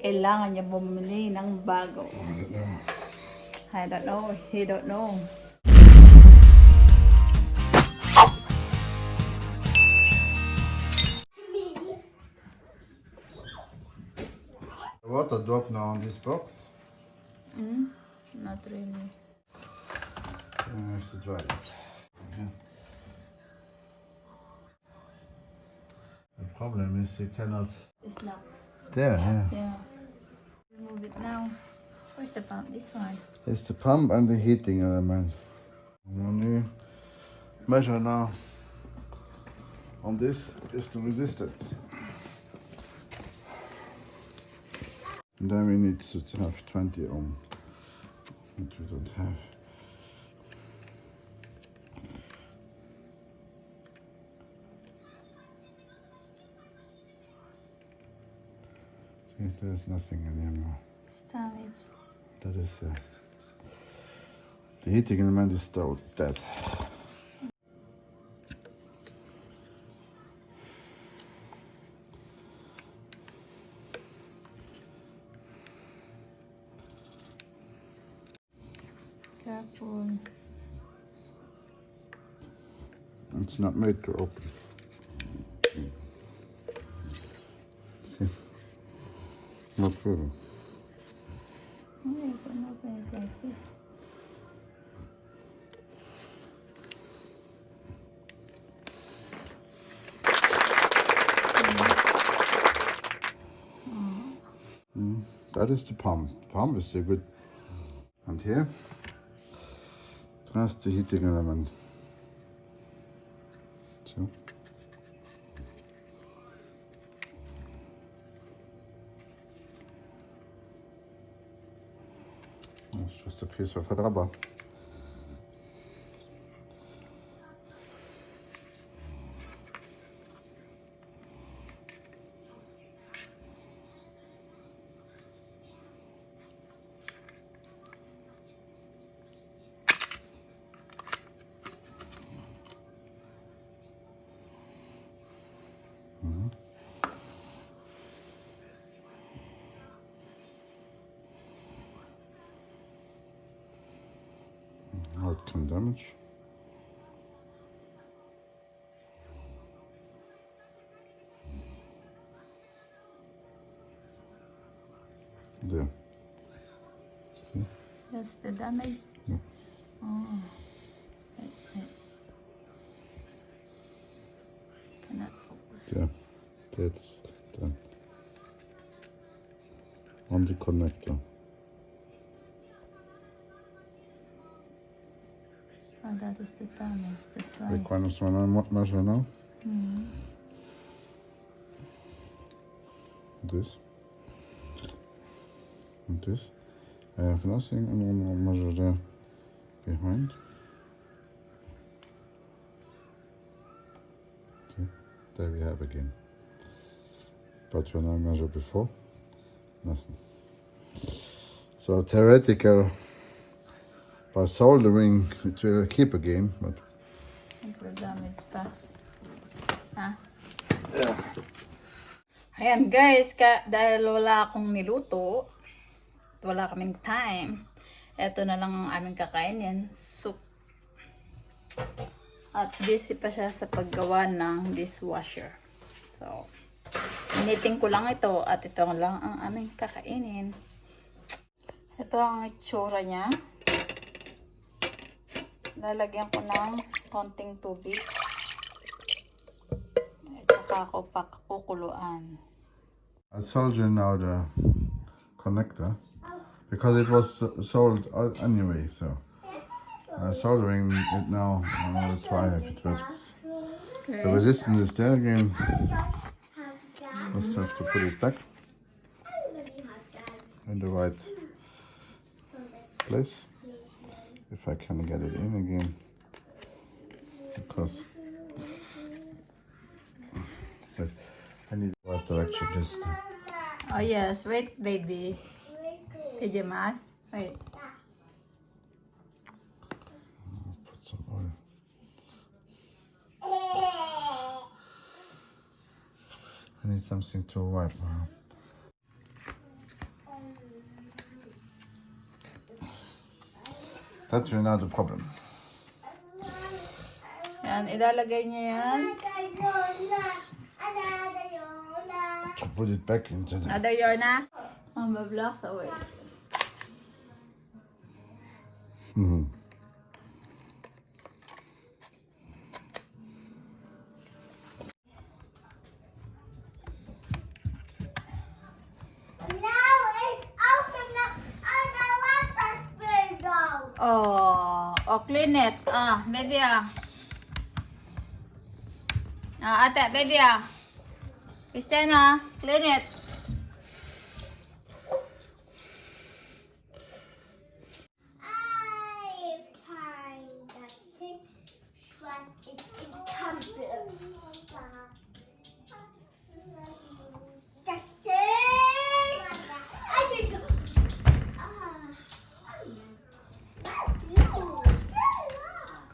kailangan niya bumili ng bago. I don't know. He don't know. Water drop now on this box. Not really. I have to dry it. Yeah. The problem is you cannot. It's locked. There, yeah. Yeah. Remove it now. Where's the pump? This one. It's the pump and the heating element. When you measure now on this is the resistance. And then we need to have 20 ohm, which we don't have. See, there's nothing anymore. Stop it. That is the heating element is still dead. Careful. It's not made to open. See? Not really. Oh, you can open it like this. That is the pump. The pump is a good. And here, that's the heating element. So. It's just a piece of rubber. How it can damage. There. See? That's the damage. Yeah. Oh. Cannot focus. Yeah. That's done. On the connector. Oh, that is the damage. That's why. Requirements one measure now. This. And this. I have nothing, and one more measure there behind. See, there we have again. But when I measure before, nothing. So theoretical, by soldering it will keep again, but It will damage fast. Ha? yeah. Ayan guys, dahil wala akong niluto, at wala kaming time, eto na lang ang aming kakainin, soup. At busy pa siya sa paggawa ng dishwasher. So, initing ko lang ito at ito lang ang aming kakainin. Ito ang itsura niya. Lalagyan ko ng konting tubig. At saka ako kukuluan. I solder now the connector because it was sold anyway, so soldering it now. I'm gonna try if it works. Okay. The resistance is there again. Just have to put it back in the right place if I can get it in again, because I need the right direction this time. Oh yes, wait baby. Pajamas. Wait. Put some oil. I need something to wipe now. That will not a problem. Yan, ilalagay niya yan. To put it back into the... Another Yona. Ang blocks away. Oh, clean it. Baby ate, baby Christina, clean it. I find that this one is incomplete. The same. I think. No, it's very long.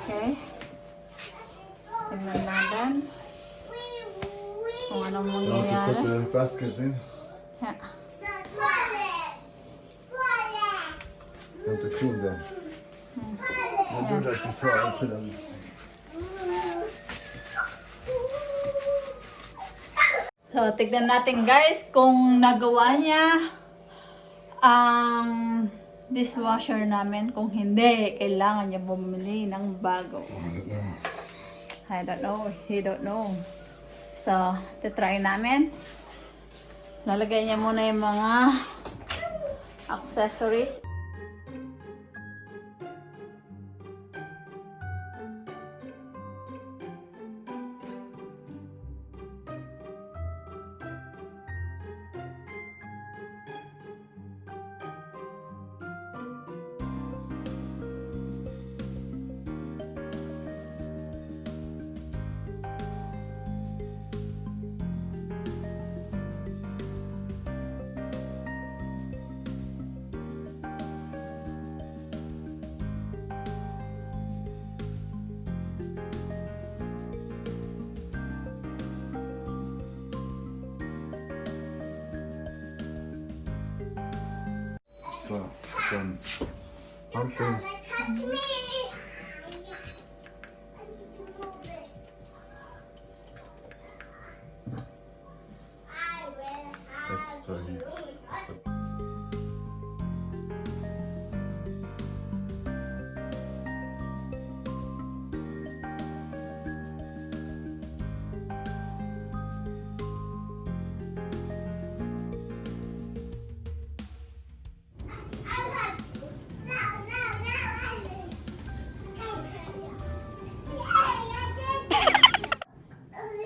Okay. Tignan natin kung anong You want to mangyayari. put the baskets in? Yeah. You want to clean them? I'll do that before I put them. So, tignan natin guys kung nagawa niya ang dishwasher namin. Kung hindi, kailangan niya bumili ng bago. I don't know. He don't know. So, titry namin. Lalagay niya muna yung mga accessories. pumpkin. Pumpkin. Catch me! Yes. I need to move it. I will have Extra heat.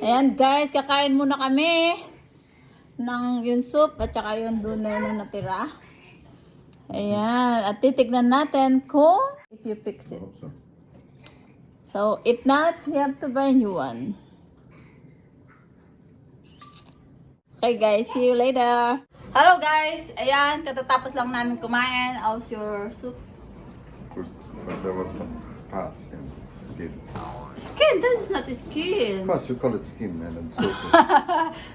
Ayan guys, kakain muna kami ng yung soup at saka yung doner na natira. Ayan, at titignan natin kung if you fix I it. hope so. So, if not, you have to buy a new one. Okay guys, see you later. Hello guys, ayan, katatapos lang namin kumain. How's your soup? Good. But there was some parts in skin. Skin, that is not skin. Of course, you call it skin, man, and soup is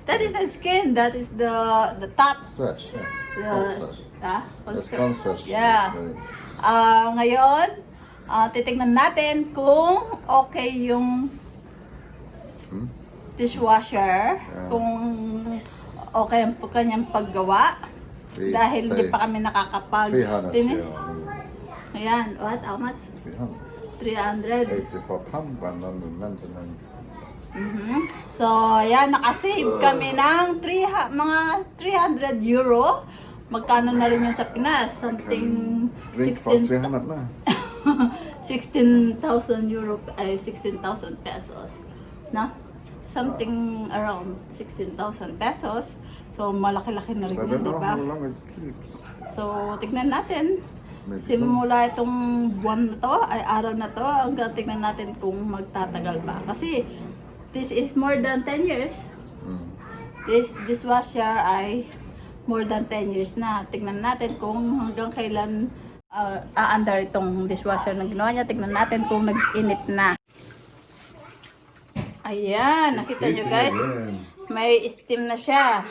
That is not skin, that is the top. stretch. Yeah. Cornstarch. That's cornstarch. Yeah. It's very- Ngayon, titignan natin kung okay yung dishwasher, kung okay ang kanyang paggawa. Dahil hindi pa kami 300. nakakapag-finish. Yeah. Ayan, what? How much? 300. 300. 84 pump and then the maintenance. So, ayan, nakasave kami ng mga 300 euro. Magkano na rin yun sa Pinas? Something Drink for 16 300 na. 16,000 euro, ay 16,000 pesos. Na? Something around 16,000 pesos. So, malaki-laki na rin I yun, don't di know ba? how long it keeps. So, tignan natin. Maybe Simula itong buwan na to, ay araw na to, hanggang tignan natin kung magtatagal ba. Kasi, this is more than 10 years. This dishwasher ay more than 10 years na. Tignan natin kung hanggang kailan aandar itong dishwasher na ginawa niya. Tignan natin kung nag-init na. Ayan, nakita nyo guys. May steam na siya.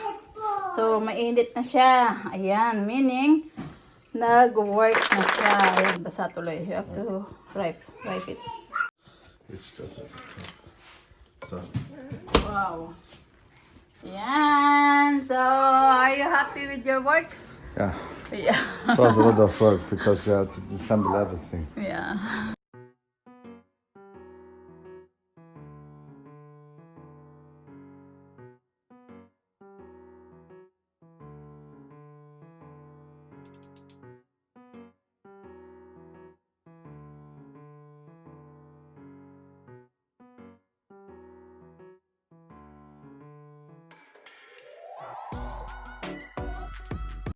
So, mainit na siya. Ayan, meaning, nag-work na siya. Ayan, basa tuloy. You have to wipe it. It's just so. Wow. Ayan. So, are you happy with your work? Yeah. Yeah. It was a lot of work because you have to disassemble everything. Yeah.